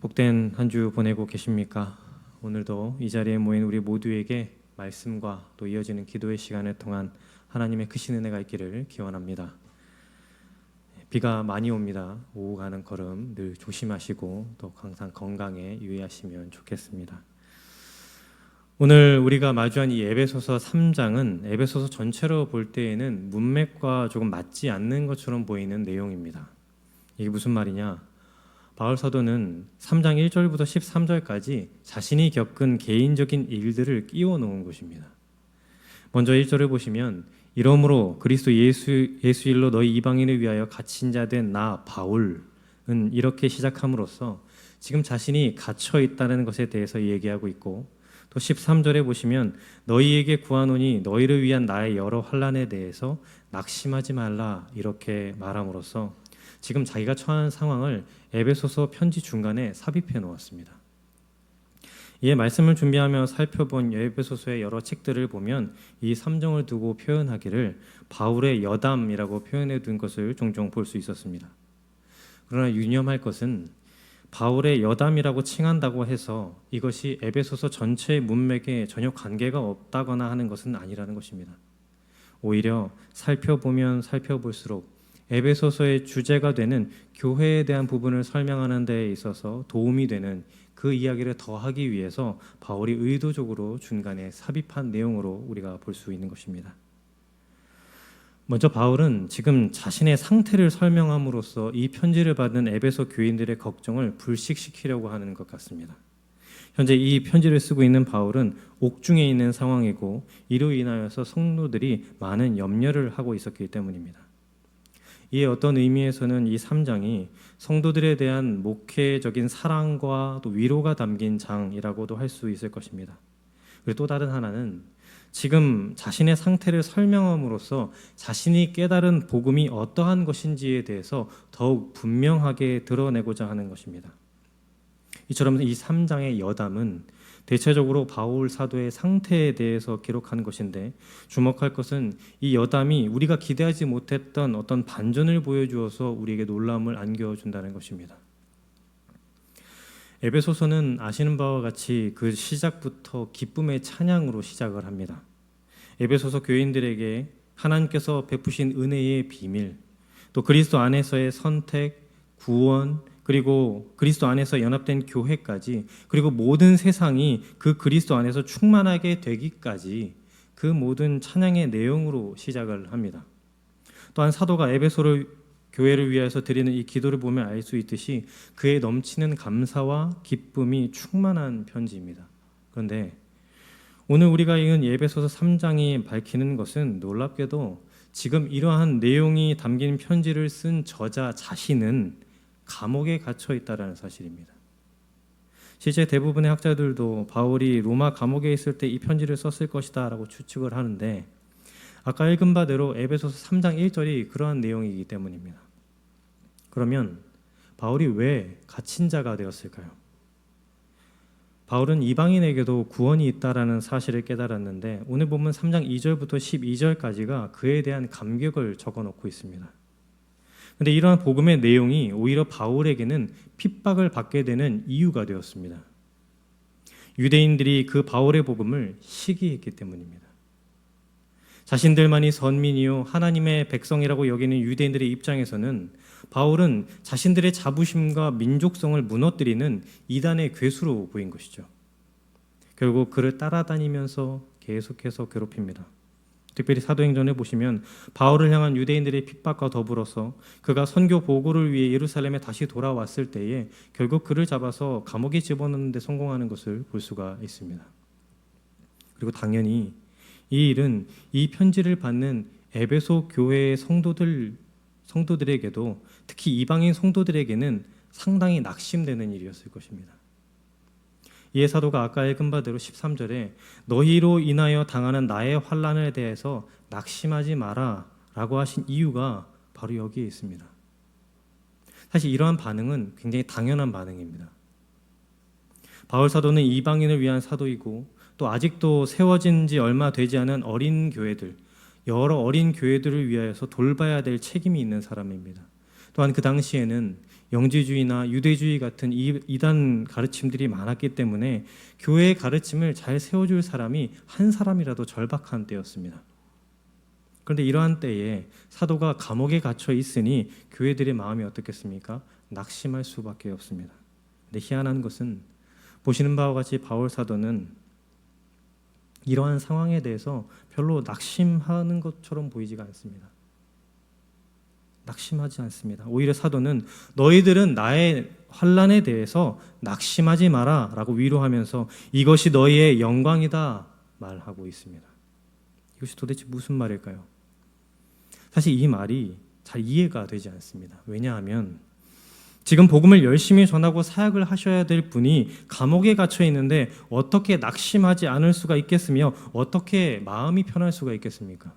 복된 한 주 보내고 계십니까? 오늘도 이 자리에 모인 우리 모두에게 말씀과 또 이어지는 기도의 시간을 통한 하나님의 크신 은혜가 있기를 기원합니다. 비가 많이 옵니다. 오후 가는 걸음 늘 조심하시고 또 항상 건강에 유의하시면 좋겠습니다. 오늘 우리가 마주한 이 에베소서 3장은 에베소서 전체로 볼 때에는 문맥과 조금 맞지 않는 것처럼 보이는 내용입니다. 이게 무슨 말이냐? 바울 사도는 3장 1절부터 13절까지 자신이 겪은 개인적인 일들을 끼워 놓은 것입니다. 먼저 1절을 보시면 이러므로 그리스도 예수 일로 너희 이방인을 위하여 갇힌 자 된 나 바울은 이렇게 시작함으로써 지금 자신이 갇혀 있다는 것에 대해서 얘기하고 있고, 또 13절에 보시면 너희에게 구하노니 너희를 위한 나의 여러 환난에 대해서 낙심하지 말라 이렇게 말함으로써 지금 자기가 처한 상황을 에베소서 편지 중간에 삽입해 놓았습니다. 이에 말씀을 준비하며 살펴본 에베소서의 여러 책들을 보면 이 3장을 두고 표현하기를 바울의 여담이라고 표현해 둔 것을 종종 볼 수 있었습니다. 그러나 유념할 것은 바울의 여담이라고 칭한다고 해서 이것이 에베소서 전체의 문맥에 전혀 관계가 없다거나 하는 것은 아니라는 것입니다. 오히려 살펴보면 살펴볼수록 에베소서의 주제가 되는 교회에 대한 부분을 설명하는 데 있어서 도움이 되는 그 이야기를 더하기 위해서 바울이 의도적으로 중간에 삽입한 내용으로 우리가 볼 수 있는 것입니다. 먼저 바울은 지금 자신의 상태를 설명함으로써 이 편지를 받은 에베소 교인들의 걱정을 불식시키려고 하는 것 같습니다. 현재 이 편지를 쓰고 있는 바울은 옥중에 있는 상황이고 이로 인하여서 성도들이 많은 염려를 하고 있었기 때문입니다. 이에 어떤 의미에서는 이 3장이 성도들에 대한 목회적인 사랑과 또 위로가 담긴 장이라고도 할 수 있을 것입니다. 그리고 또 다른 하나는 지금 자신의 상태를 설명함으로써 자신이 깨달은 복음이 어떠한 것인지에 대해서 더욱 분명하게 드러내고자 하는 것입니다. 이처럼 이 3장의 여담은 대체적으로 바울 사도의 상태에 대해서 기록한 것인데, 주목할 것은 이 여담이 우리가 기대하지 못했던 어떤 반전을 보여주어서 우리에게 놀라움을 안겨준다는 것입니다. 에베소서는 아시는 바와 같이 그 시작부터 기쁨의 찬양으로 시작을 합니다. 에베소서 교인들에게 하나님께서 베푸신 은혜의 비밀, 또 그리스도 안에서의 선택, 구원, 그리고 그리스도 안에서 연합된 교회까지, 그리고 모든 세상이 그 그리스도 안에서 충만하게 되기까지 그 모든 찬양의 내용으로 시작을 합니다. 또한 사도가 에베소를 교회를 위해서 드리는 이 기도를 보면 알 수 있듯이 그에 넘치는 감사와 기쁨이 충만한 편지입니다. 그런데 오늘 우리가 읽은 에베소서 3장이 밝히는 것은 놀랍게도 지금 이러한 내용이 담긴 편지를 쓴 저자 자신은 감옥에 갇혀 있다는 사실입니다. 실제 대부분의 학자들도 바울이 로마 감옥에 있을 때 이 편지를 썼을 것이다 라고 추측을 하는데, 아까 읽은 바대로 에베소서 3장 1절이 그러한 내용이기 때문입니다. 그러면 바울이 왜 갇힌 자가 되었을까요? 바울은 이방인에게도 구원이 있다라는 사실을 깨달았는데, 오늘 보면 3장 2절부터 12절까지가 그에 대한 감격을 적어놓고 있습니다. 그런데 이러한 복음의 내용이 오히려 바울에게는 핍박을 받게 되는 이유가 되었습니다. 유대인들이 그 바울의 복음을 시기했기 때문입니다. 자신들만이 선민이요 하나님의 백성이라고 여기는 유대인들의 입장에서는 바울은 자신들의 자부심과 민족성을 무너뜨리는 이단의 괴수로 보인 것이죠. 결국 그를 따라다니면서 계속해서 괴롭힙니다. 특별히 사도행전을 보시면 바울을 향한 유대인들의 핍박과 더불어서 그가 선교 보고를 위해 예루살렘에 다시 돌아왔을 때에 결국 그를 잡아서 감옥에 집어넣는 데 성공하는 것을 볼 수가 있습니다. 그리고 당연히 이 일은 이 편지를 받는 에베소 교회의 성도들에게도, 특히 이방인 성도들에게는 상당히 낙심되는 일이었을 것입니다. 이에 사도가 아까 읽은 바대로 13절에 너희로 인하여 당하는 나의 환난에 대해서 낙심하지 마라 라고 하신 이유가 바로 여기에 있습니다. 사실 이러한 반응은 굉장히 당연한 반응입니다. 바울 사도는 이방인을 위한 사도이고, 또 아직도 세워진 지 얼마 되지 않은 어린 교회들, 여러 어린 교회들을 위하여서 돌봐야 될 책임이 있는 사람입니다. 또한 그 당시에는 영지주의나 유대주의 같은 이단 가르침들이 많았기 때문에 교회의 가르침을 잘 세워줄 사람이 한 사람이라도 절박한 때였습니다. 그런데 이러한 때에 사도가 감옥에 갇혀 있으니 교회들의 마음이 어떻겠습니까? 낙심할 수밖에 없습니다. 근데 희한한 것은 보시는 바와 같이 바울 사도는 이러한 상황에 대해서 별로 낙심하는 것처럼 보이지가 않습니다. 낙심하지 않습니다. 오히려 사도는 너희들은 나의 환난에 대해서 낙심하지 마라 라고 위로하면서 이것이 너희의 영광이다 말하고 있습니다. 이것이 도대체 무슨 말일까요? 사실 이 말이 잘 이해가 되지 않습니다. 왜냐하면 지금 복음을 열심히 전하고 사역을 하셔야 될 분이 감옥에 갇혀 있는데 어떻게 낙심하지 않을 수가 있겠으며 어떻게 마음이 편할 수가 있겠습니까?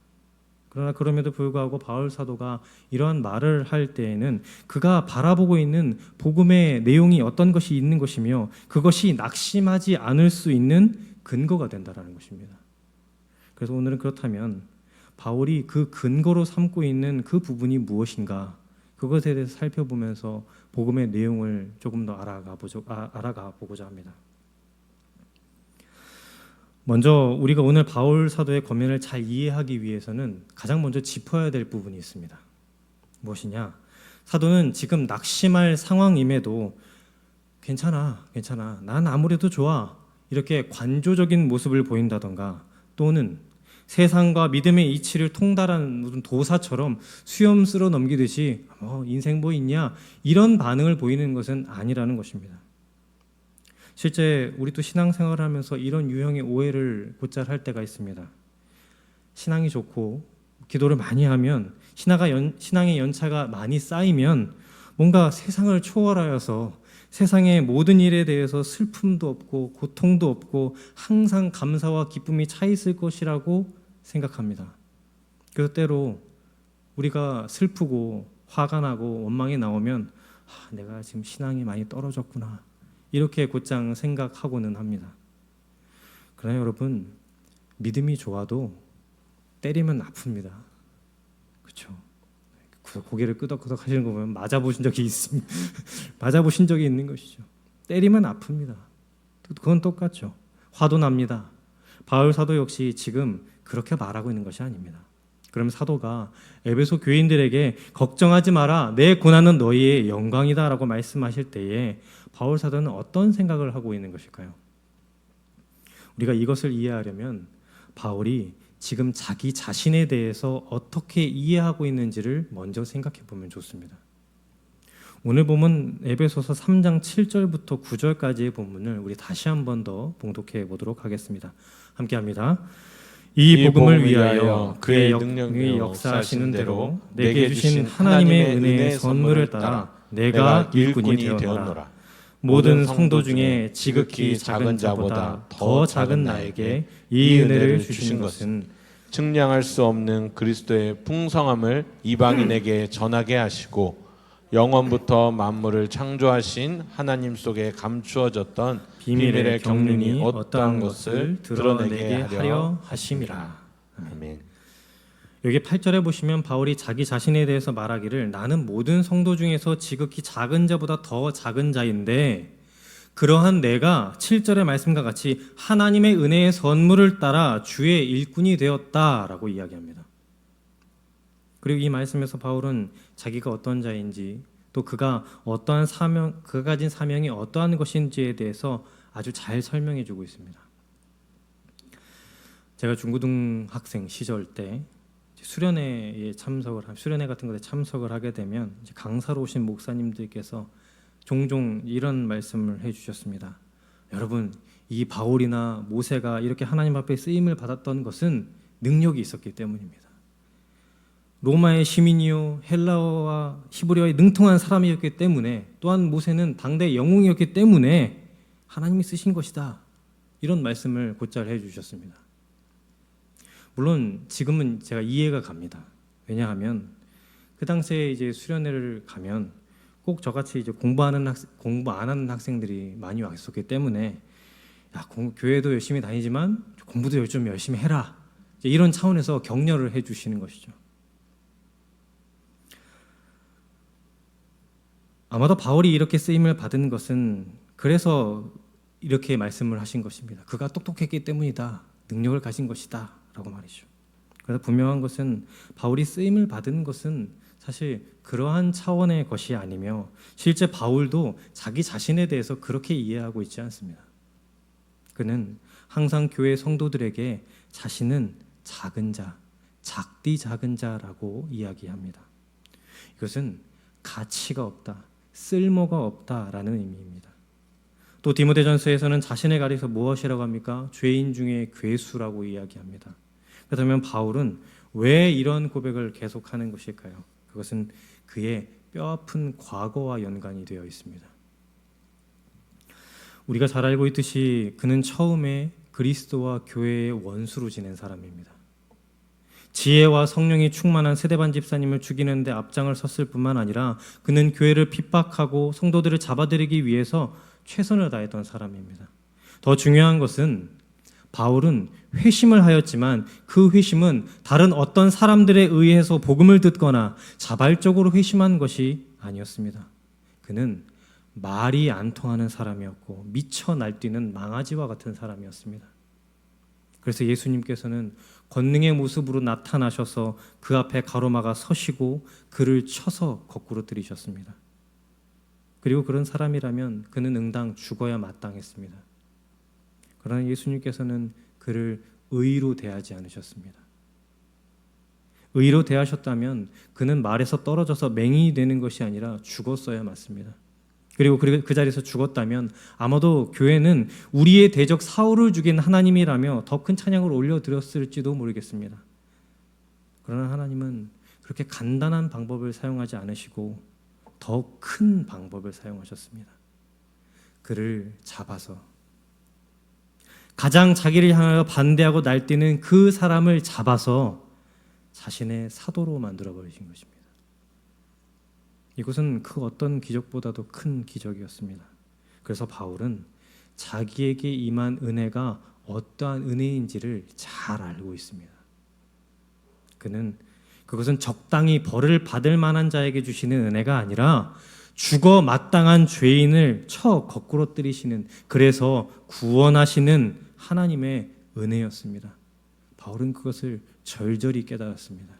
그러나 그럼에도 불구하고 바울 사도가 이러한 말을 할 때에는 그가 바라보고 있는 복음의 내용이 어떤 것이 있는 것이며 그것이 낙심하지 않을 수 있는 근거가 된다는 것입니다. 그래서 오늘은 그렇다면 바울이 그 근거로 삼고 있는 그 부분이 무엇인가 그것에 대해서 살펴보면서 복음의 내용을 조금 더 알아가 보고자 합니다. 먼저 우리가 오늘 바울 사도의 권면을 잘 이해하기 위해서는 가장 먼저 짚어야 될 부분이 있습니다. 무엇이냐? 사도는 지금 낙심할 상황임에도 괜찮아, 난 아무래도 좋아 이렇게 관조적인 모습을 보인다던가 또는 세상과 믿음의 이치를 통달한 무슨 도사처럼 수염 쓸어 넘기듯이 인생 뭐 있냐 이런 반응을 보이는 것은 아니라는 것입니다. 실제 우리 또 신앙생활을 하면서 이런 유형의 오해를 곧잘 할 때가 있습니다. 신앙이 좋고 기도를 많이 하면 신앙의 연차가 많이 쌓이면 뭔가 세상을 초월하여서 세상의 모든 일에 대해서 슬픔도 없고 고통도 없고 항상 감사와 기쁨이 차 있을 것이라고 생각합니다. 그래서 때로 우리가 슬프고 화가 나고 원망이 나오면 내가 지금 신앙이 많이 떨어졌구나 이렇게 곧장 생각하고는 합니다. 그러나 여러분 믿음이 좋아도 때리면 아픕니다. 그렇죠? 고개를 끄덕끄덕 하시는 거 보면 맞아보신 적이 있습니다. 맞아보신 적이 있는 것이죠. 때리면 아픕니다. 그건 똑같죠. 화도 납니다. 바울 사도 역시 지금 그렇게 말하고 있는 것이 아닙니다. 그럼 사도가 에베소 교인들에게 걱정하지 마라 내 고난은 너희의 영광이다 라고 말씀하실 때에 바울 사도는 어떤 생각을 하고 있는 것일까요? 우리가 이것을 이해하려면 바울이 지금 자기 자신에 대해서 어떻게 이해하고 있는지를 먼저 생각해 보면 좋습니다. 오늘 본문 에베소서 3장 7절부터 9절까지의 본문을 우리 다시 한 번 더 봉독해 보도록 하겠습니다. 함께 합니다. 이 복음을 위하여 그의 능력이 역사하시는 대로 내게 주신 하나님의 은혜의 선물을 따라 내가 일꾼이 되었노라. 모든 성도 중에 지극히 작은 자보다 더 작은 나에게 이 은혜를 주신 것은 측량할 수 없는 그리스도의 풍성함을 이방인에게 전하게 하시고 영원부터 만물을 창조하신 하나님 속에 감추어졌던 비밀의 경륜이 어떠한 것을 드러내게 하려 하심이라. 아멘. 여기 8절에 보시면 바울이 자기 자신에 대해서 말하기를 나는 모든 성도 중에서 지극히 작은 자보다 더 작은 자인데 그러한 내가 7절의 말씀과 같이 하나님의 은혜의 선물을 따라 주의 일꾼이 되었다라고 이야기합니다. 그리고 이 말씀에서 바울은 자기가 어떤 자인지 또 그가 어떠한 그가 가진 사명이 어떠한 것인지에 대해서 아주 잘 설명해 주고 있습니다. 제가 중고등학생 시절 때 수련회 같은 것에 참석을 하게 되면 강사로 오신 목사님들께서 종종 이런 말씀을 해주셨습니다. 여러분, 이 바울이나 모세가 이렇게 하나님 앞에 쓰임을 받았던 것은 능력이 있었기 때문입니다. 로마의 시민이요 헬라어와 히브리어에 능통한 사람이었기 때문에 또한 모세는 당대 영웅이었기 때문에 하나님이 쓰신 것이다. 이런 말씀을 곧잘 해주셨습니다. 물론 지금은 제가 이해가 갑니다. 왜냐하면 그 당시에 이제 수련회를 가면 꼭 저같이 이제 공부 안 하는 학생들이 많이 왔었기 때문에 교회도 열심히 다니지만 공부도 좀 열심히 해라. 이런 차원에서 격려를 해주시는 것이죠. 아마도 바울이 이렇게 쓰임을 받은 것은 그래서 이렇게 말씀을 하신 것입니다. 그가 똑똑했기 때문이다. 능력을 가진 것이다. 라고 말이죠. 그래서 분명한 것은 바울이 쓰임을 받은 것은 사실 그러한 차원의 것이 아니며 실제 바울도 자기 자신에 대해서 그렇게 이해하고 있지 않습니다. 그는 항상 교회 성도들에게 자신은 작은 자, 작디 작은 자라고 이야기합니다. 이것은 가치가 없다, 쓸모가 없다라는 의미입니다. 또 디모데전서에서는 자신을 가리켜 무엇이라고 합니까? 죄인 중에 괴수라고 이야기합니다. 그렇다면 바울은 왜 이런 고백을 계속하는 것일까요? 그것은 그의 뼈아픈 과거와 연관이 되어 있습니다. 우리가 잘 알고 있듯이 그는 처음에 그리스도와 교회의 원수로 지낸 사람입니다. 지혜와 성령이 충만한 스데반 집사님을 죽이는데 앞장을 섰을 뿐만 아니라 그는 교회를 핍박하고 성도들을 잡아들이기 위해서 최선을 다했던 사람입니다. 더 중요한 것은 바울은 회심을 하였지만 그 회심은 다른 어떤 사람들에 의해서 복음을 듣거나 자발적으로 회심한 것이 아니었습니다. 그는 말이 안 통하는 사람이었고 미쳐 날뛰는 망아지와 같은 사람이었습니다. 그래서 예수님께서는 권능의 모습으로 나타나셔서 그 앞에 가로막아 서시고 그를 쳐서 거꾸로 들이셨습니다. 그리고 그런 사람이라면 그는 응당 죽어야 마땅했습니다. 그러나 예수님께서는 그를 의로 대하지 않으셨습니다. 의로 대하셨다면 그는 말에서 떨어져서 맹인이 되는 것이 아니라 죽었어야 맞습니다. 그리고 그 자리에서 죽었다면 아마도 교회는 우리의 대적 사울을 죽인 하나님이라며 더 큰 찬양을 올려드렸을지도 모르겠습니다. 그러나 하나님은 그렇게 간단한 방법을 사용하지 않으시고 더 큰 방법을 사용하셨습니다. 그를 잡아서 가장 자기를 향하여 반대하고 날뛰는 그 사람을 잡아서 자신의 사도로 만들어버리신 것입니다. 이것은 그 어떤 기적보다도 큰 기적이었습니다. 그래서 바울은 자기에게 임한 은혜가 어떠한 은혜인지를 잘 알고 있습니다. 그는 그것은 적당히 벌을 받을 만한 자에게 주시는 은혜가 아니라 죽어 마땅한 죄인을 쳐 거꾸로 때리시는, 그래서 구원하시는 하나님의 은혜였습니다. 바울은 그것을 절절히 깨달았습니다.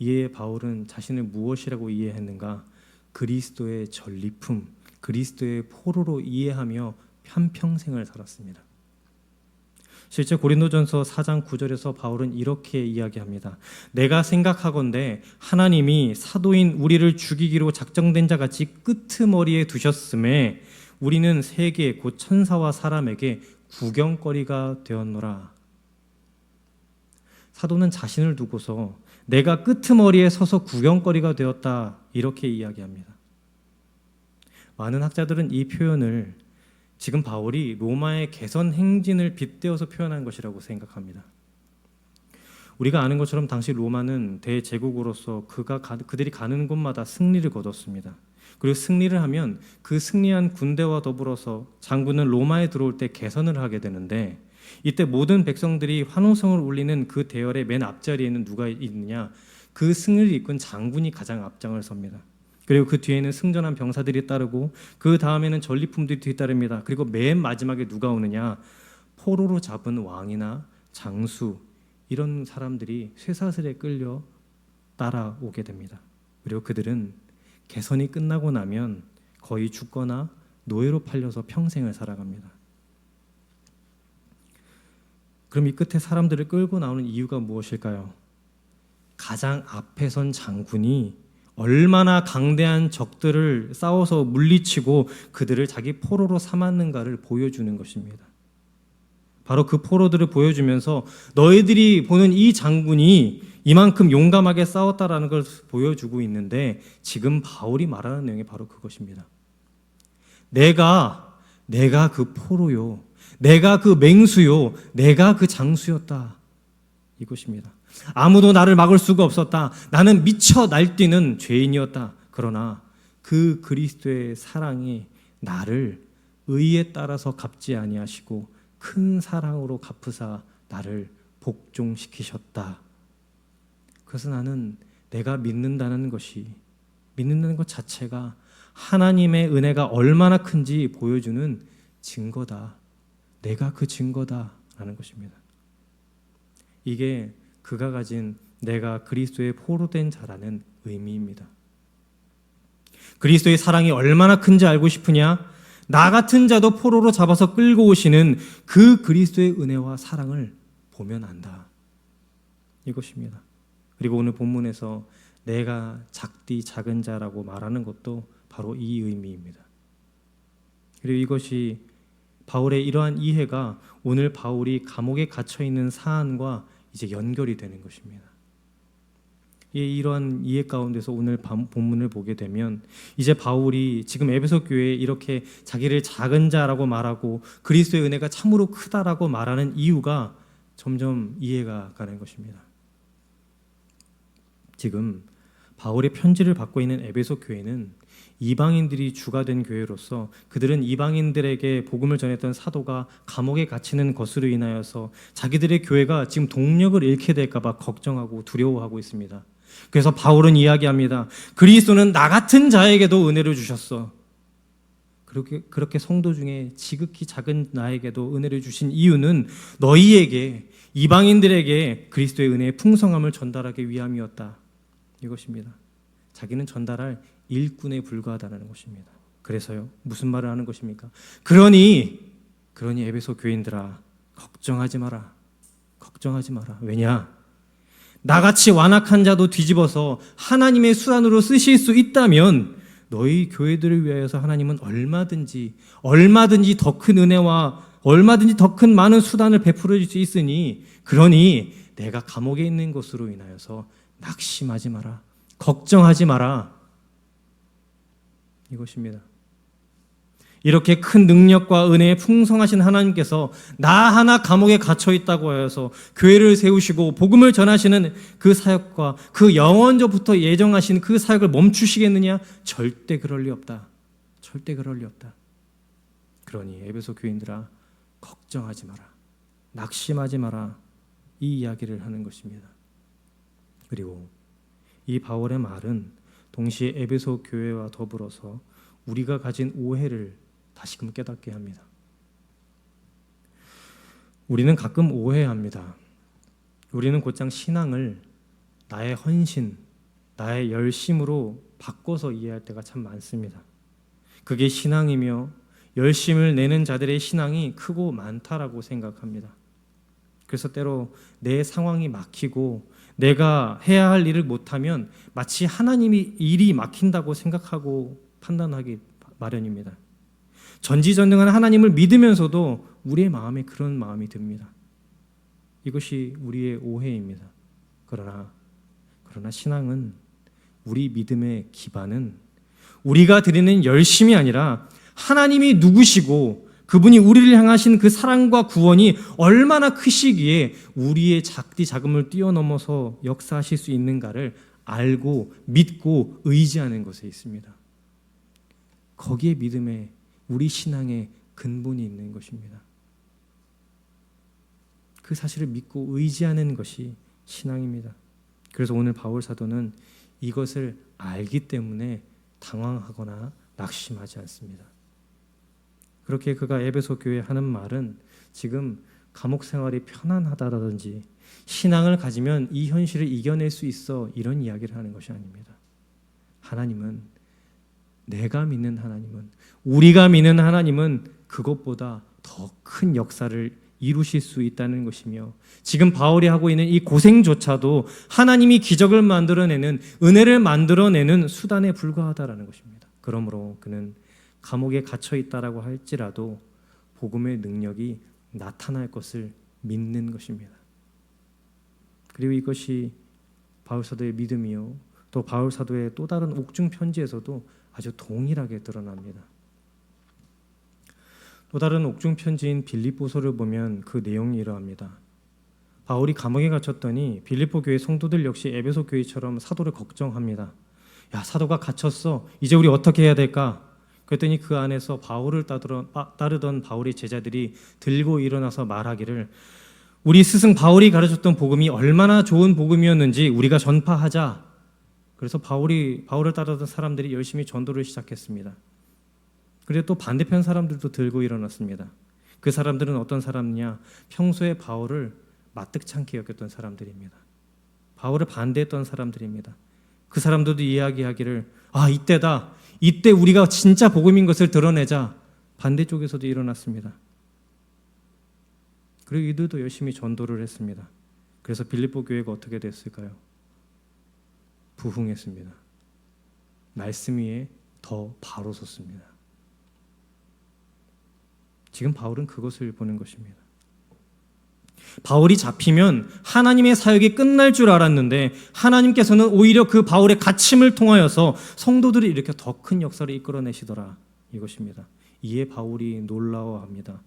이에 바울은 자신을 무엇이라고 이해했는가? 그리스도의 전리품, 그리스도의 포로로 이해하며 한평생을 살았습니다. 실제 고린도전서 4장 9절에서 바울은 이렇게 이야기합니다. 내가 생각하건대 하나님이 사도인 우리를 죽이기로 작정된 자같이 끄트머리에 두셨음에 우리는 세계 곧 천사와 사람에게 구경거리가 되었노라. 사도는 자신을 두고서 내가 끄트머리에 서서 구경거리가 되었다, 이렇게 이야기합니다. 많은 학자들은 이 표현을 지금 바울이 로마의 개선 행진을 빗대어서 표현한 것이라고 생각합니다. 우리가 아는 것처럼 당시 로마는 대제국으로서 그들이 가는 곳마다 승리를 거뒀습니다. 그리고 승리를 하면 그 승리한 군대와 더불어서 장군은 로마에 들어올 때 개선을 하게 되는데, 이때 모든 백성들이 환호성을 울리는 그 대열의 맨 앞자리에는 누가 있느냐? 그 승리를 이끈 장군이 가장 앞장을 섭니다. 그리고 그 뒤에는 승전한 병사들이 따르고 그 다음에는 전리품들이 뒤따릅니다. 그리고 맨 마지막에 누가 오느냐? 포로로 잡은 왕이나 장수, 이런 사람들이 쇠사슬에 끌려 따라오게 됩니다. 그리고 그들은 개선이 끝나고 나면 거의 죽거나 노예로 팔려서 평생을 살아갑니다. 그럼 이 끝에 사람들을 끌고 나오는 이유가 무엇일까요? 가장 앞에 선 장군이 얼마나 강대한 적들을 싸워서 물리치고 그들을 자기 포로로 삼았는가를 보여주는 것입니다. 바로 그 포로들을 보여주면서 너희들이 보는 이 장군이 이만큼 용감하게 싸웠다라는 걸 보여주고 있는데, 지금 바울이 말하는 내용이 바로 그것입니다. 내가 그 포로요, 내가 그 맹수요, 내가 그 장수였다, 이것입니다. 아무도 나를 막을 수가 없었다. 나는 미쳐 날뛰는 죄인이었다. 그러나 그 그리스도의 사랑이 나를 의에 따라서 갚지 아니하시고 큰 사랑으로 갚으사 나를 복종시키셨다. 그래서 나는 내가 믿는다는 것이 믿는다는 것 자체가 하나님의 은혜가 얼마나 큰지 보여주는 증거다. 내가 그 증거다라는 것입니다. 이게 그가 가진 내가 그리스도의 포로된 자라는 의미입니다. 그리스도의 사랑이 얼마나 큰지 알고 싶으냐? 나 같은 자도 포로로 잡아서 끌고 오시는 그 그리스도의 은혜와 사랑을 보면 안다. 이것입니다. 그리고 오늘 본문에서 내가 작디 작은 자라고 말하는 것도 바로 이 의미입니다. 그리고 이것이 바울의 이러한 이해가 오늘 바울이 감옥에 갇혀 있는 사안과 이제 연결이 되는 것입니다. 이러한 이해 가운데서 오늘 본문을 보게 되면 이제 바울이 지금 에베소 교회에 이렇게 자기를 작은 자라고 말하고 그리스도의 은혜가 참으로 크다라고 말하는 이유가 점점 이해가 가는 것입니다. 지금 바울의 편지를 받고 있는 에베소 교회는 이방인들이 주가 된 교회로서 그들은 이방인들에게 복음을 전했던 사도가 감옥에 갇히는 것으로 인하여서 자기들의 교회가 지금 동력을 잃게 될까 봐 걱정하고 두려워하고 있습니다. 그래서 바울은 이야기합니다. 그리스도는 나 같은 자에게도 은혜를 주셨어. 그렇게 성도 중에 지극히 작은 나에게도 은혜를 주신 이유는 너희에게 이방인들에게 그리스도의 은혜의 풍성함을 전달하기 위함이었다. 이것입니다. 자기는 전달할 일꾼에 불과하다는 것입니다. 그래서요, 무슨 말을 하는 것입니까? 그러니 에베소 교인들아, 걱정하지 마라. 걱정하지 마라. 왜냐? 나같이 완악한 자도 뒤집어서 하나님의 수단으로 쓰실 수 있다면 너희 교회들을 위하여서 하나님은 얼마든지 더 큰 은혜와 얼마든지 더 큰 많은 수단을 베풀어 줄 수 있으니 그러니 내가 감옥에 있는 것으로 인하여서 낙심하지 마라. 걱정하지 마라. 이것입니다. 이렇게 큰 능력과 은혜에 풍성하신 하나님께서 나 하나 감옥에 갇혀 있다고 하여서 교회를 세우시고 복음을 전하시는 그 사역과 그 영원전부터 예정하신 그 사역을 멈추시겠느냐? 절대 그럴 리 없다. 절대 그럴 리 없다. 그러니 에베소 교인들아, 걱정하지 마라. 낙심하지 마라. 이 이야기를 하는 것입니다. 그리고 이 바울의 말은 동시에 에베소 교회와 더불어서 우리가 가진 오해를 다시금 깨닫게 합니다. 우리는 가끔 오해합니다. 우리는 곧장 신앙을 나의 헌신, 나의 열심으로 바꿔서 이해할 때가 참 많습니다. 그게 신앙이며 열심을 내는 자들의 신앙이 크고 많다라고 생각합니다. 그래서 때로 내 상황이 막히고 내가 해야 할 일을 못하면 마치 하나님이 일이 막힌다고 생각하고 판단하기 마련입니다. 전지전능한 하나님을 믿으면서도 우리의 마음에 그런 마음이 듭니다. 이것이 우리의 오해입니다. 그러나 신앙은, 우리 믿음의 기반은 우리가 드리는 열심이 아니라 하나님이 누구시고 그분이 우리를 향하신 그 사랑과 구원이 얼마나 크시기에 우리의 작디 작음을 뛰어넘어서 역사하실 수 있는가를 알고 믿고 의지하는 것에 있습니다. 거기에 믿음에 우리 신앙의 근본이 있는 것입니다. 그 사실을 믿고 의지하는 것이 신앙입니다. 그래서 오늘 바울 사도는 이것을 알기 때문에 당황하거나 낙심하지 않습니다. 그렇게 그가 에베소 교회에 하는 말은 지금 감옥 생활이 편안하다든지 신앙을 가지면 이 현실을 이겨낼 수 있어 이런 이야기를 하는 것이 아닙니다. 하나님은, 내가 믿는 하나님은, 우리가 믿는 하나님은 그것보다 더 큰 역사를 이루실 수 있다는 것이며 지금 바울이 하고 있는 이 고생조차도 하나님이 기적을 만들어내는, 은혜를 만들어내는 수단에 불과하다라는 것입니다. 그러므로 그는 감옥에 갇혀 있다라고 할지라도 복음의 능력이 나타날 것을 믿는 것입니다. 그리고 이것이 바울 사도의 믿음이요, 또 바울 사도의 또 다른 옥중 편지에서도 아주 동일하게 드러납니다. 또 다른 옥중 편지인 빌립보서를 보면 그 내용이 이러합니다. 바울이 감옥에 갇혔더니 빌립보 교회 성도들 역시 에베소 교회처럼 사도를 걱정합니다. 야, 사도가 갇혔어. 이제 우리 어떻게 해야 될까? 그랬더니 그 안에서 바울을 따르던 바울의 제자들이 들고 일어나서 말하기를, 우리 스승 바울이 가르쳤던 복음이 얼마나 좋은 복음이었는지 우리가 전파하자. 그래서 바울을 따르던 사람들이 열심히 전도를 시작했습니다. 그리고 또 반대편 사람들도 들고 일어났습니다. 그 사람들은 어떤 사람이냐? 평소에 바울을 마뜩찮게 여겼던 사람들입니다. 바울을 반대했던 사람들입니다. 그 사람들도 이야기하기를 이때다. 이때 우리가 진짜 복음인 것을 드러내자. 반대쪽에서도 일어났습니다. 그리고 이들도 열심히 전도를 했습니다. 그래서 빌립보 교회가 어떻게 됐을까요? 부흥했습니다. 말씀 위에 더 바로 섰습니다. 지금 바울은 그것을 보는 것입니다. 바울이 잡히면 하나님의 사역이 끝날 줄 알았는데 하나님께서는 오히려 그 바울의 갇힘을 통하여서 성도들이 이렇게 더 큰 역사를 이끌어내시더라 이것입니다. 이에 바울이 놀라워합니다.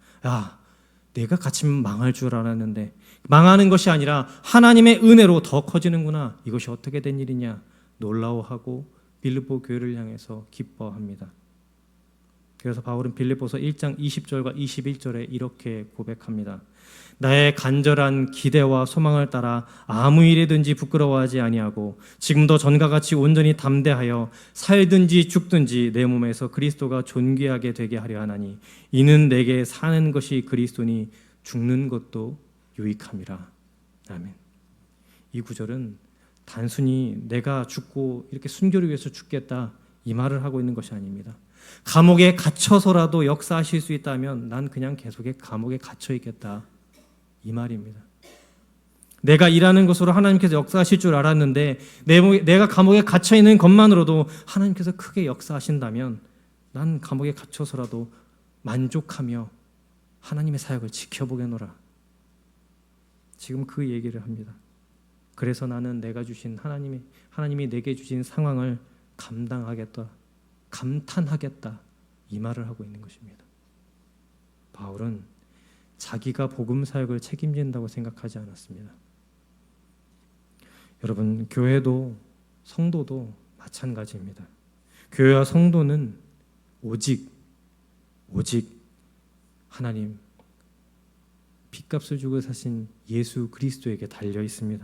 내가 갇히면 망할 줄 알았는데 망하는 것이 아니라 하나님의 은혜로 더 커지는구나. 이것이 어떻게 된 일이냐 놀라워하고 빌립보 교회를 향해서 기뻐합니다. 그래서 바울은 빌립보서 1장 20절과 21절에 이렇게 고백합니다. 나의 간절한 기대와 소망을 따라 아무 일에든지 부끄러워하지 아니하고 지금도 전과 같이 온전히 담대하여 살든지 죽든지 내 몸에서 그리스도가 존귀하게 되게 하려 하나니 이는 내게 사는 것이 그리스도니 죽는 것도 유익함이라. 아멘. 이 구절은 단순히 내가 죽고 이렇게 순교를 위해서 죽겠다 이 말을 하고 있는 것이 아닙니다. 감옥에 갇혀서라도 역사하실 수 있다면 난 그냥 계속 감옥에 갇혀 있겠다 이 말입니다. 내가 일하는 것으로 하나님께서 역사하실 줄 알았는데 내가 감옥에 갇혀 있는 것만으로도 하나님께서 크게 역사하신다면 난 감옥에 갇혀서라도 만족하며 하나님의 사역을 지켜보겠노라. 지금 그 얘기를 합니다. 그래서 나는 내가 주신 하나님이 내게 주신 상황을 감당하겠다, 감탄하겠다 이 말을 하고 있는 것입니다. 바울은 자기가 복음 사역을 책임진다고 생각하지 않았습니다. 여러분, 교회도 성도도 마찬가지입니다. 교회와 성도는 오직 하나님 핏값을 주고 사신 예수 그리스도에게 달려 있습니다.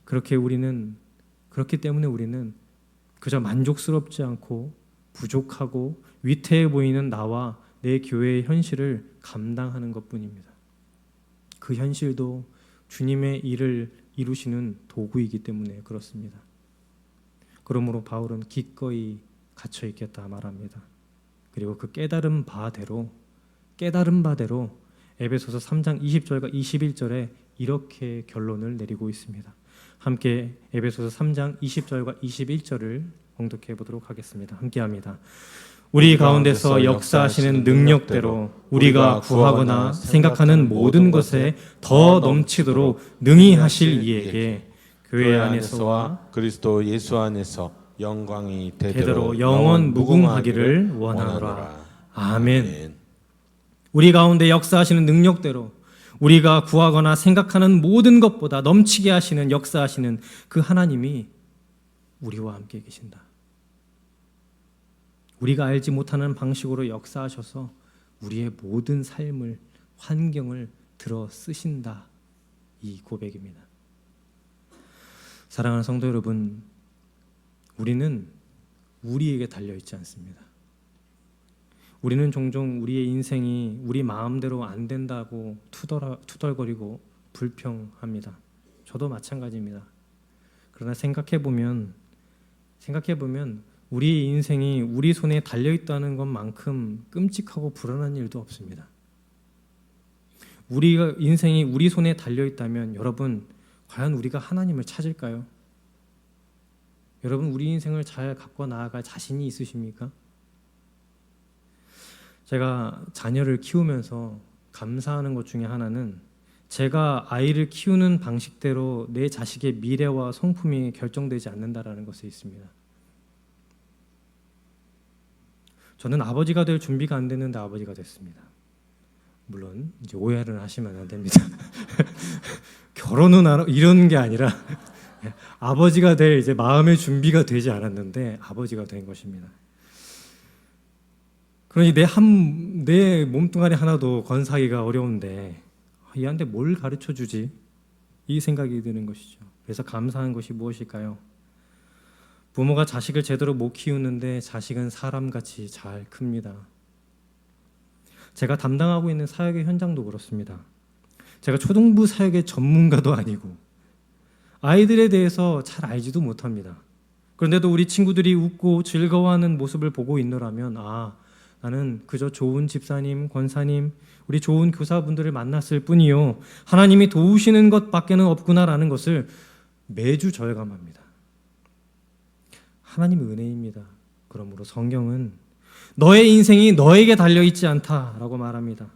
그렇기 때문에 우리는 그저 만족스럽지 않고 부족하고 위태해 보이는 나와 내 교회의 현실을 감당하는 것뿐입니다. 그 현실도 주님의 일을 이루시는 도구이기 때문에 그렇습니다. 그러므로 바울은 기꺼이 갇혀 있겠다 말합니다. 그리고 그 깨달은 바대로 에베소서 3장 20절과 21절에 이렇게 결론을 내리고 있습니다. 함께 에베소서 3장 20절과 21절을 봉독해 보도록 하겠습니다. 함께합니다. 우리 가운데서 역사하시는 능력대로 우리가 구하거나 생각하는 모든 것에 더 넘치도록 능히 하실 이에게 교회 안에서와 그리스도 예수 안에서 영광이 대대로 영원 무궁하기를 원하노라. 아멘. 우리 가운데 역사하시는 능력대로 우리가 구하거나 생각하는 모든 것보다 넘치게 하시는 역사하시는 그 하나님이 우리와 함께 계신다. 우리가 알지 못하는 방식으로 역사하셔서 우리의 모든 삶을, 환경을 들어 쓰신다. 이 고백입니다. 사랑하는 성도 여러분, 우리는 우리에게 달려있지 않습니다. 우리는 종종 우리의 인생이 우리 마음대로 안 된다고 투덜거리고 불평합니다. 저도 마찬가지입니다. 그러나 생각해보면 우리의 인생이 우리 손에 달려있다는 것만큼 끔찍하고 불안한 일도 없습니다. 우리가 인생이 우리 손에 달려있다면 여러분, 과연 우리가 하나님을 찾을까요? 여러분, 우리 인생을 잘 갖고 나아갈 자신이 있으십니까? 제가 자녀를 키우면서 감사하는 것 중에 하나는 제가 아이를 키우는 방식대로 내 자식의 미래와 성품이 결정되지 않는다라는 것에 있습니다. 저는 아버지가 될 준비가 안 됐는데 아버지가 됐습니다. 물론 이제 오해를 하시면 안 됩니다. 결혼은 이런 게 아니라 아버지가 될 이제 마음의 준비가 되지 않았는데 아버지가 된 것입니다. 그러니 내 몸뚱아리 하나도 건사하기가 어려운데 얘한테 뭘 가르쳐 주지? 이 생각이 드는 것이죠. 그래서 감사한 것이 무엇일까요? 부모가 자식을 제대로 못 키우는데 자식은 사람같이 잘 큽니다. 제가 담당하고 있는 사역의 현장도 그렇습니다. 제가 초등부 사역의 전문가도 아니고 아이들에 대해서 잘 알지도 못합니다. 그런데도 우리 친구들이 웃고 즐거워하는 모습을 보고 있노라면 나는 그저 좋은 집사님, 권사님, 우리 좋은 교사분들을 만났을 뿐이요, 하나님이 도우시는 것밖에는 없구나라는 것을 매주 절감합니다. 하나님의 은혜입니다. 그러므로 성경은 너의 인생이 너에게 달려있지 않다라고 말합니다.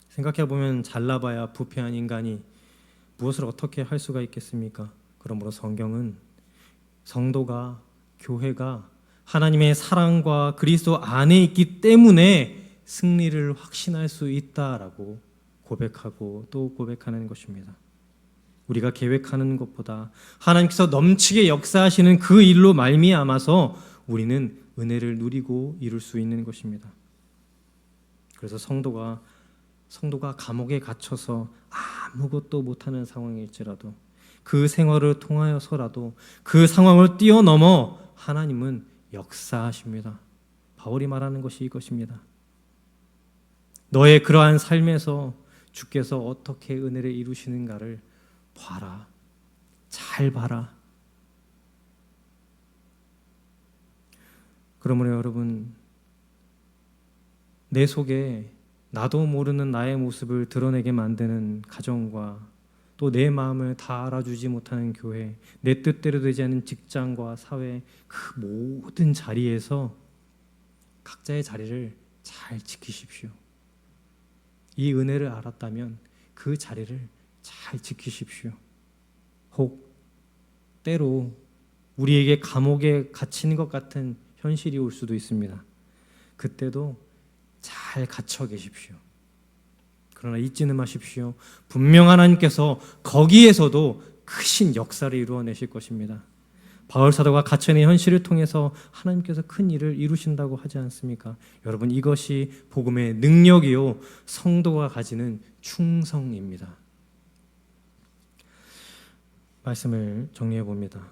생각해보면 잘나봐야 부패한 인간이 무엇을 어떻게 할 수가 있겠습니까? 그러므로 성경은 성도가, 교회가 하나님의 사랑과 그리스도 안에 있기 때문에 승리를 확신할 수 있다라고 고백하고 또 고백하는 것입니다. 우리가 계획하는 것보다 하나님께서 넘치게 역사하시는 그 일로 말미암아서 우리는 은혜를 누리고 이룰 수 있는 것입니다. 그래서 성도가 감옥에 갇혀서 아무것도 못하는 상황일지라도 그 생활을 통하여서라도 그 상황을 뛰어넘어 하나님은 역사하십니다. 바울이 말하는 것이 이것입니다. 너의 그러한 삶에서 주께서 어떻게 은혜를 이루시는가를 봐라. 잘 봐라. 그러므로 여러분, 내 속에 나도 모르는 나의 모습을 드러내게 만드는 가정과 또 내 마음을 다 알아주지 못하는 교회, 내 뜻대로 되지 않는 직장과 사회, 그 모든 자리에서 각자의 자리를 잘 지키십시오. 이 은혜를 알았다면 그 자리를 잘 지키십시오. 혹 때로 우리에게 감옥에 갇힌 것 같은 현실이 올 수도 있습니다. 그때도 잘 갇혀 계십시오. 그러나 잊지는 마십시오. 분명 하나님께서 거기에서도 크신 역사를 이루어내실 것입니다. 바울 사도가 갇혀있는 현실을 통해서 하나님께서 큰 일을 이루신다고 하지 않습니까? 여러분, 이것이 복음의 능력이요 성도가 가지는 충성입니다. 말씀을 정리해 봅니다.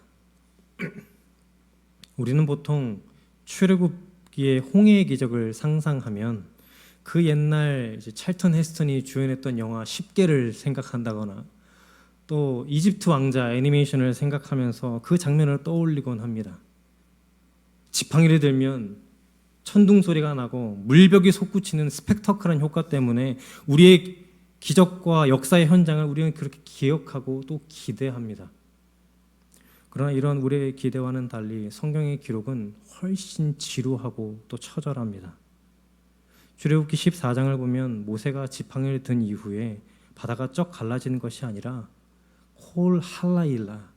우리는 보통 출애굽기의 홍해의 기적을 상상하면 그 옛날 찰턴 헤스턴이 주연했던 영화 10개를 생각한다거나 또 이집트 왕자 애니메이션을 생각하면서 그 장면을 떠올리곤 합니다. 지팡이를 들면 천둥 소리가 나고 물벽이 솟구치는 스펙터클한 효과 때문에 우리의 기적과 역사의 현장을 우리는 그렇게 기억하고 또 기대합니다. 그러나 이런 우리의 기대와는 달리 성경의 기록은 훨씬 지루하고 또 처절합니다. 출애굽기 14장을 보면 모세가 지팡이를 든 이후에 바다가 쩍 갈라지는 것이 아니라 홀 할라일라,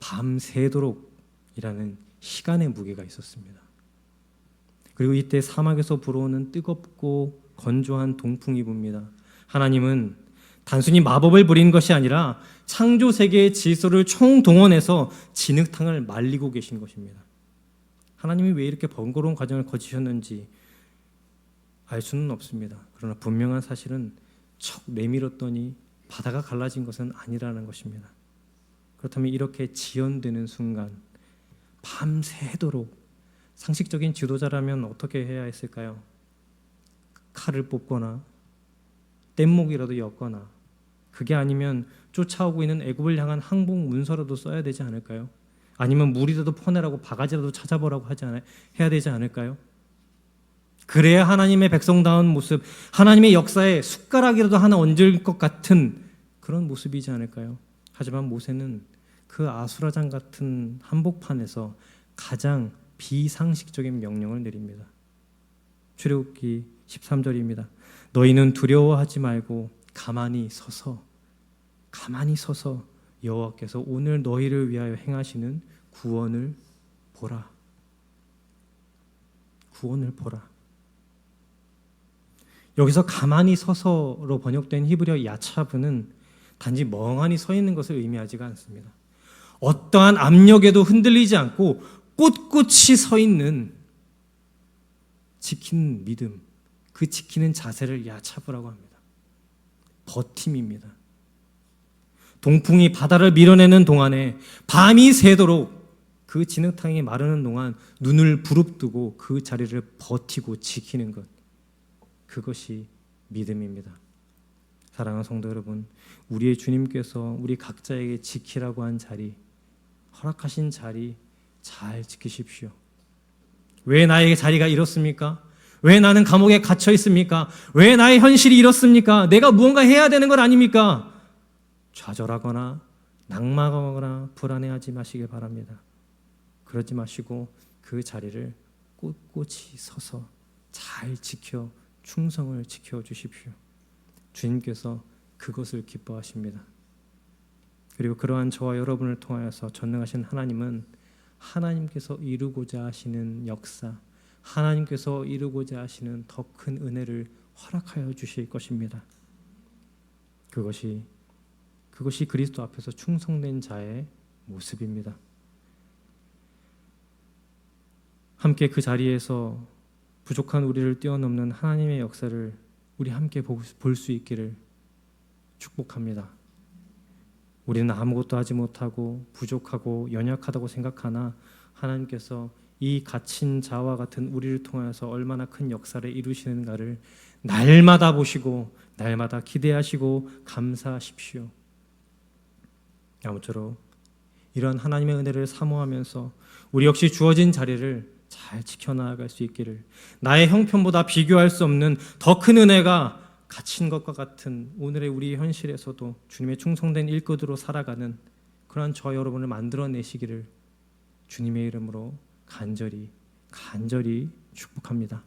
밤새도록이라는 시간의 무게가 있었습니다. 그리고 이때 사막에서 불어오는 뜨겁고 건조한 동풍이 붑니다. 하나님은 단순히 마법을 부리는 것이 아니라 창조 세계의 질서를 총동원해서 진흙탕을 말리고 계신 것입니다. 하나님이 왜 이렇게 번거로운 과정을 거치셨는지 알 수는 없습니다. 그러나 분명한 사실은 척 내밀었더니 바다가 갈라진 것은 아니라는 것입니다. 그렇다면 이렇게 지연되는 순간 밤새도록 상식적인 지도자라면 어떻게 해야 했을까요? 칼을 뽑거나 뗏목이라도 엮거나, 그게 아니면 쫓아오고 있는 애굽을 향한 항복 문서라도 써야 되지 않을까요? 아니면 물이라도 퍼내라고 바가지라도 찾아보라고 해야 되지 않을까요? 그래야 하나님의 백성다운 모습, 하나님의 역사에 숟가락이라도 하나 얹을 것 같은 그런 모습이지 않을까요? 하지만 모세는 그 아수라장 같은 한복판에서 가장 비상식적인 명령을 내립니다. 출애굽기 13절입니다. 너희는 두려워하지 말고 가만히 서서 여호와께서 오늘 너희를 위하여 행하시는 구원을 보라. 구원을 보라. 여기서 가만히 서서로 번역된 히브리어 야차브는 단지 멍하니 서 있는 것을 의미하지가 않습니다. 어떠한 압력에도 흔들리지 않고 꼿꼿이 서 있는 지키는 믿음, 그 지키는 자세를 야차브라고 합니다. 버팀입니다. 동풍이 바다를 밀어내는 동안에 밤이 새도록 그 진흙탕이 마르는 동안 눈을 부릅뜨고 그 자리를 버티고 지키는 것, 그것이 믿음입니다. 사랑하는 성도 여러분, 우리의 주님께서 우리 각자에게 지키라고 한 자리, 허락하신 자리 잘 지키십시오. 왜 나에게 자리가 이렇습니까? 왜 나는 감옥에 갇혀 있습니까? 왜 나의 현실이 이렇습니까? 내가 무언가 해야 되는 것 아닙니까? 좌절하거나 낙망하거나 불안해하지 마시길 바랍니다. 그러지 마시고 그 자리를 꼿꼿이 서서 잘 지켜 충성을 지켜 주십시오. 주님께서 그것을 기뻐하십니다. 그리고 그러한 저와 여러분을 통하여서 전능하신 하나님은 하나님께서 이루고자 하시는 역사, 하나님께서 이루고자 하시는 더 큰 은혜를 허락하여 주실 것입니다. 그것이 그리스도 앞에서 충성된 자의 모습입니다. 함께 그 자리에서 부족한 우리를 뛰어넘는 하나님의 역사를 우리 함께 볼 수 있기를 축복합니다. 우리는 아무것도 하지 못하고 부족하고 연약하다고 생각하나 하나님께서 이 갇힌 자와 같은 우리를 통하여서 얼마나 큰 역사를 이루시는가를 날마다 보시고 날마다 기대하시고 감사하십시오. 아무쪼록 이런 하나님의 은혜를 사모하면서 우리 역시 주어진 자리를 잘 지켜나갈 수 있기를, 나의 형편보다 비교할 수 없는 더 큰 은혜가 갇힌 것과 같은 오늘의 우리 현실에서도 주님의 충성된 일꾼으로 살아가는 그러한 저 여러분을 만들어내시기를 주님의 이름으로 간절히 축복합니다.